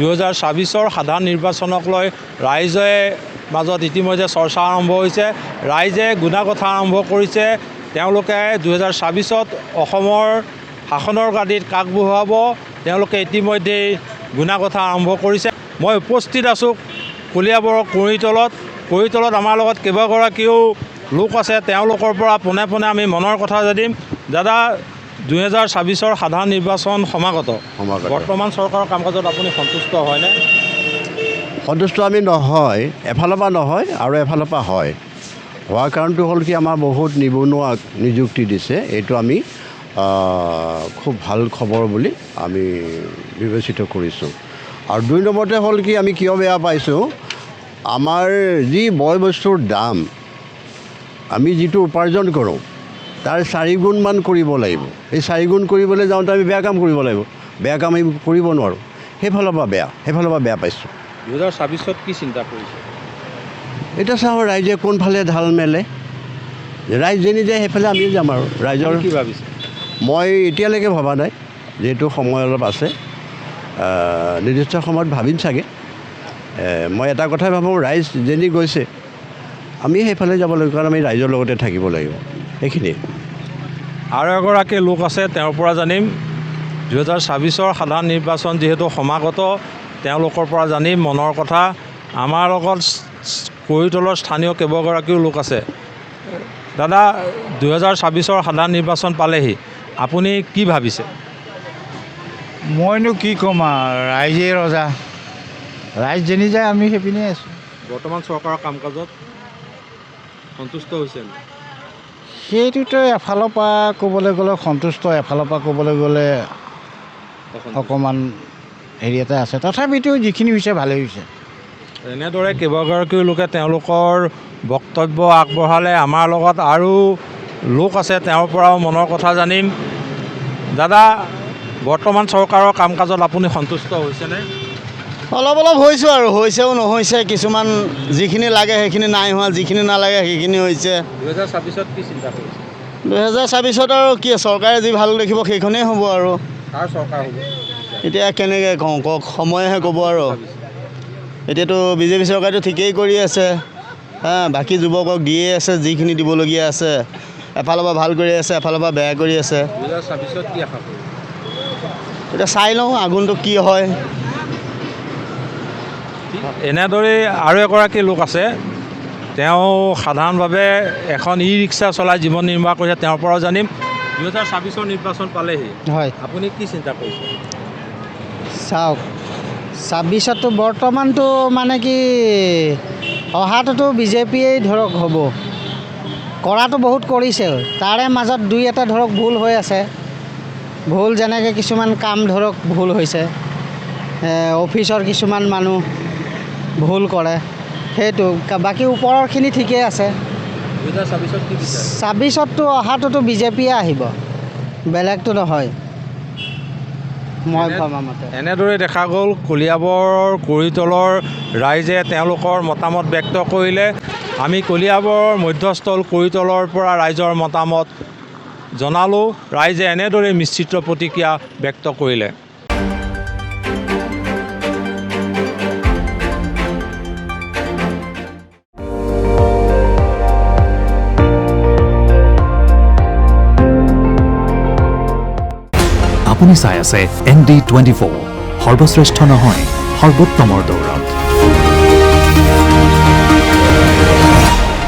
2024 সাধাৰণ নিৰ্বাচনক লৈ ৰাইজে মাজত ইতিমধ্যে চৰ্চা আৰম্ভ হৈছে। ৰাইজে গুণা কথা আৰম্ভ কৰিছে। তেওঁলোকে 2024ত অসমৰ শাসনৰ গাদীত কাক বহুৱাব তেওঁলোকে ইতিমধ্যে গুণা কথা আৰম্ভ কৰিছে। মই উপস্থিত আছোঁ কলিয়াবৰৰ কুৰিতলত আমাৰ লগত কেইবাগৰাকীও লোক আছে। তেওঁলোকৰ পৰা পোনে পোনে আমি মনৰ কথা জানিম। দাদা, 2024 সাধাৰণ নিৰ্বাচন সমাগত। বৰ্তমান চৰকাৰৰ কাম কাজত আপুনি সন্তুষ্ট হয়নে? সন্তুষ্ট আমি নহয়, এফালৰ পৰা নহয় আৰু এফালৰ পৰা হয়। হোৱাৰ কাৰণটো হ'ল কি, আমাৰ বহুত নিবনুৱাক নিযুক্তি দিছে। এইটো আমি খুব ভাল খবৰ বুলি আমি বিবেচিত কৰিছোঁ। আৰু 2 নম্বৰতে হ'ল কি, আমি কিয় বেয়া পাইছোঁ, আমাৰ যি বয় বস্তুৰ দাম আমি যিটো উপাৰ্জন কৰোঁ তাৰ 4 গুণমান কৰিব লাগিব। এই 4 গুণ কৰিবলৈ যাওঁতে আমি বেয়া কাম কৰিব লাগিব। বেয়া কাম আমি কৰিব নোৱাৰোঁ। সেইফালৰ পৰা বেয়া পাইছোঁ। 2024ত কি চিন্তা কৰিছে? এতিয়া চাওঁ ৰাইজে কোনফালে ঢাল মেলে। ৰাইজ যেনি যায় সেইফালে আমিও যাম আৰু। ৰাইজৰ কি ভাবিছে? মই এতিয়ালৈকে ভবা নাই, যিহেতু সময় অলপ আছে। নিৰ্দিষ্ট সময়ত ভাবিম চাগে। মই এটা কথাই ভাবোঁ, ৰাইজ যেনি গৈছে আমি সেইফালে যাব লাগিব, কাৰণ আমি ৰাইজৰ লগতে থাকিব লাগিব। সেইখিনিয়ে। আৰু এগৰাকী লোক আছে, তেওঁৰ পৰা জানিম। 2024 সাধাৰণ নিৰ্বাচন যিহেতু সমাগত, তেওঁলোকৰ পৰা জানিম মনৰ কথা। আমাৰ লগত কুৰিতলৰ স্থানীয় কেইবাগৰাকীও লোক আছে। দাদা, 2024 সাধাৰণ নিৰ্বাচন পালেহি, আপুনি কি ভাবিছে? মইনো কি ক'ম আৰু, ৰাইজেই ৰজা। ৰাইজ যেনি যায় আমি সেইপিনে আছোঁ। বৰ্তমান চৰকাৰৰ কাম কাজত সন্তুষ্ট হৈছে? সেইটোতো এফালৰ পৰা ক'বলৈ গ'লে সন্তুষ্ট, এফালৰ পৰা ক'বলৈ গ'লে অকণমান হেৰি এটা আছে। তথাপিতো যিখিনি হৈছে ভালেই হৈছে। এনেদৰে কেইবাগৰাকীও লোকে তেওঁলোকৰ বক্তব্য আগবঢ়ালে। আমাৰ লগত আৰু লোক আছে, তেওঁৰ পৰাও মনৰ কথা জানিম। দাদা, বৰ্তমান চৰকাৰৰ কাম কাজত আপুনি সন্তুষ্ট হৈছেনে? অলপ হৈছোঁ আৰু, হৈছেও নহৈছে। কিছুমান যিখিনি লাগে সেইখিনি নাই হোৱা, যিখিনি নালাগে সেইখিনি হৈছে। 2024ত কি চিন্তা কৰিছে? 2024ত আৰু কি, চৰকাৰে যি ভাল দেখিব সেইখনেই হ'ব আৰু। কাৰ চৰকাৰ হ'ব? এতিয়া কেনেকৈ কওঁ, কওক, সময়েহে ক'ব আৰু। এতিয়াতো বিজেপি চৰকাৰেতো ঠিকেই কৰি আছে। বাকী যুৱকক দিয়ে আছে যিখিনি দিবলগীয়া আছে। এফালৰ পৰা ভাল কৰি আছে, এফালৰ পৰা বেয়া কৰি আছে। 2024ত কি আশা কৰিছে? এতিয়া চাই লওঁ আগুনটো কি হয়। এনেদৰে আৰু এগৰাকী লোক আছে, তেওঁ সাধাৰণভাৱে এখন ই-ৰিক্সা চলাই জীৱন নিৰ্বাহ কৰিছে। তেওঁৰ পৰাও জানিম। 2024 নিৰ্বাচন পালেহি, হয়, আপুনি কি চিন্তা কৰিছে? চাওক, 24ততো বৰ্তমানটো মানে কি, অহাটোতো বিজেপিয়েই ধৰক হ'ব। কৰাটো বহুত কৰিছে, তাৰে মাজত 2-এটা ধৰক ভুল হৈ আছে। ভুল যেনেকৈ কিছুমান কাম ধৰক ভুল হৈছে, অফিচৰ কিছুমান মানুহ ভুল কৰে, সেইটো। বাকী ওপৰৰখিনি ঠিকেই আছে। 2024ত কি বিচাৰে? 24ততো অহাটোতো বিজেপিয়ে আহিব, বেলেগটো নহয় মই ভবা মতে। এনেদৰে দেখা গ'ল কলিয়াবৰৰ কুৰিতলৰ ৰাইজে তেওঁলোকৰ মতামত ব্যক্ত কৰিলে। আমি কলিয়াবৰৰ মধ্যস্থল কুৰিতলৰ পৰা ৰাইজৰ মতামত জনালোঁ। ৰাইজে এনেদৰে মিশ্ৰিত প্ৰতিক্ৰিয়া ব্যক্ত কৰিলে। আপুনি চাই আছে ND24, সৰ্বশ্ৰেষ্ঠ নহয়, সৰ্বোত্তমৰ দৌৰত।